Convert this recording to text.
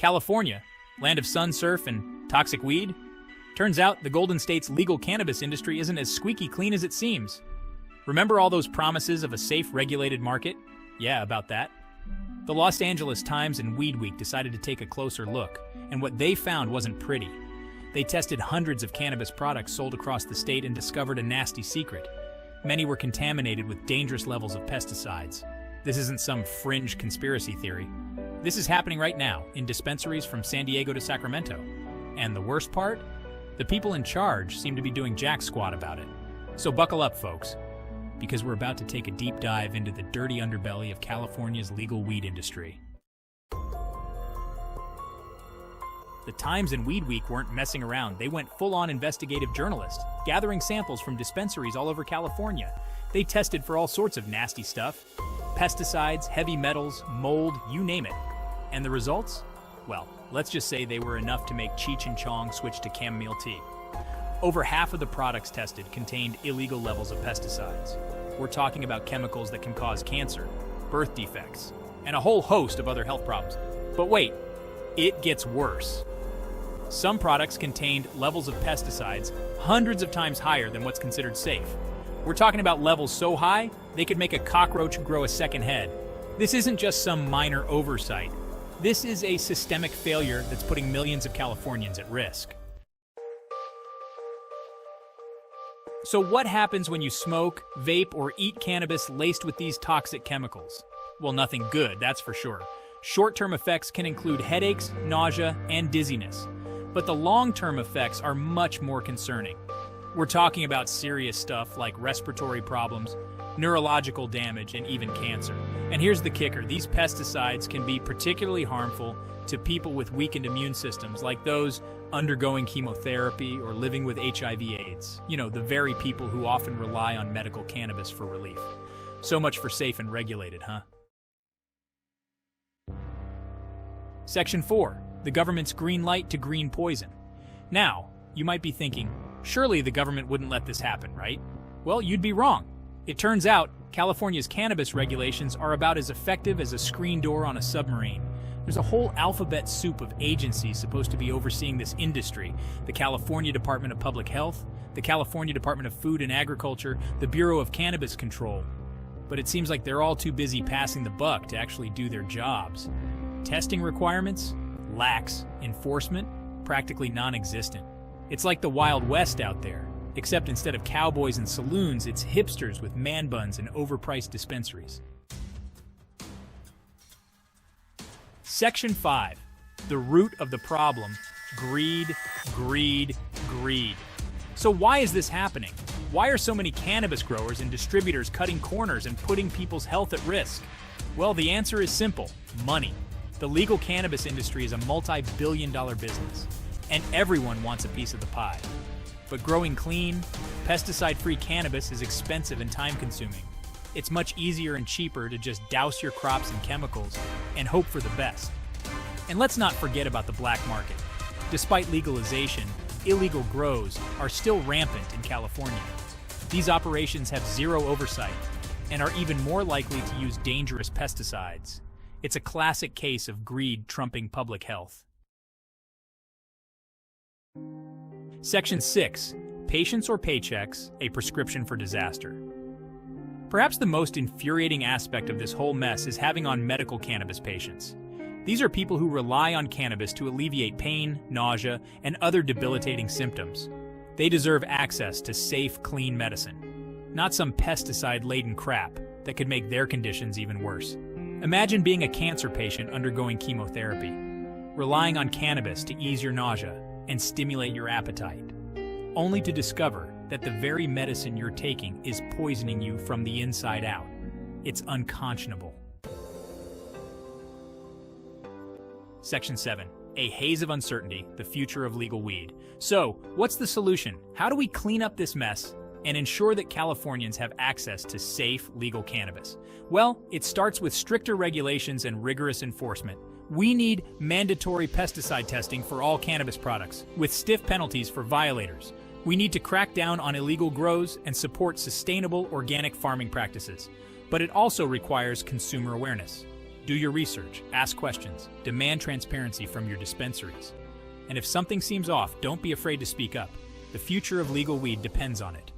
California, land of sun, surf, and toxic weed? Turns out the Golden State's legal cannabis industry isn't as squeaky clean as it seems. Remember all those promises of a safe, regulated market? Yeah, about that. The Los Angeles Times and Weed Week decided to take a closer look, and what they found wasn't pretty. They tested hundreds of cannabis products sold across the state and discovered a nasty secret. Many were contaminated with dangerous levels of pesticides. This isn't some fringe conspiracy theory. This is happening right now in dispensaries from San Diego to Sacramento. And the worst part? The people in charge seem to be doing jack squat about it. So buckle up, folks, because we're about to take a deep dive into the dirty underbelly of California's legal weed industry. The Times and Weed Week weren't messing around. They went full-on investigative journalist, gathering samples from dispensaries all over California. They tested for all sorts of nasty stuff. Pesticides, heavy metals, mold, you name it. And the results? Well, let's just say they were enough to make Cheech and Chong switch to chamomile tea. Over half of the products tested contained illegal levels of pesticides. We're talking about chemicals that can cause cancer, birth defects, and a whole host of other health problems. But wait, it gets worse. Some products contained levels of pesticides hundreds of times higher than what's considered safe. We're talking about levels so high, they could make a cockroach grow a second head. This isn't just some minor oversight. This is a systemic failure that's putting millions of Californians at risk. So what happens when you smoke, vape, or eat cannabis laced with these toxic chemicals? Well, nothing good, that's for sure. Short-term effects can include headaches, nausea, and dizziness. But the long-term effects are much more concerning. We're talking about serious stuff like respiratory problems, neurological damage, and even cancer. And here's the kicker. These pesticides can be particularly harmful to people with weakened immune systems, like those undergoing chemotherapy or living with HIV/AIDS. You know, the very people who often rely on medical cannabis for relief. So much for safe and regulated, huh? Section 4. The government's green light to green poison. Now, you might be thinking, surely the government wouldn't let this happen, right? Well, you'd be wrong. It turns out, California's cannabis regulations are about as effective as a screen door on a submarine. There's a whole alphabet soup of agencies supposed to be overseeing this industry. The California Department of Public Health, the California Department of Food and Agriculture, the Bureau of Cannabis Control. But it seems like they're all too busy passing the buck to actually do their jobs. Testing requirements? Lax. Enforcement? Practically non-existent. It's like the Wild West out there, except instead of cowboys and saloons, it's hipsters with man buns and overpriced dispensaries. Section 5. The root of the problem: greed, greed, greed. So why is this happening? Why are so many cannabis growers and distributors cutting corners and putting people's health at risk? Well, the answer is simple: money. The legal cannabis industry is a multi-billion-dollar business, and everyone wants a piece of the pie. But growing clean, pesticide-free cannabis is expensive and time-consuming. It's much easier and cheaper to just douse your crops in chemicals and hope for the best. And let's not forget about the black market. Despite legalization, illegal grows are still rampant in California. These operations have zero oversight and are even more likely to use dangerous pesticides. It's a classic case of greed trumping public health. Section 6. Patients or Paychecks, a prescription for disaster. Perhaps the most infuriating aspect of this whole mess is having on medical cannabis patients. These are people who rely on cannabis to alleviate pain, nausea, and other debilitating symptoms. They deserve access to safe, clean medicine, not some pesticide-laden crap that could make their conditions even worse. Imagine being a cancer patient undergoing chemotherapy, relying on cannabis to ease your nausea and stimulate your appetite, only to discover that the very medicine you're taking is poisoning you from the inside out. It's unconscionable. Section 7. A haze of uncertainty, the future of legal weed. So, what's the solution? How do we clean up this mess and ensure that Californians have access to safe, legal cannabis? Well, it starts with stricter regulations and rigorous enforcement. We need mandatory pesticide testing for all cannabis products, with stiff penalties for violators. We need to crack down on illegal grows and support sustainable organic farming practices. But it also requires consumer awareness. Do your research, ask questions, demand transparency from your dispensaries. And if something seems off, don't be afraid to speak up. The future of legal weed depends on it.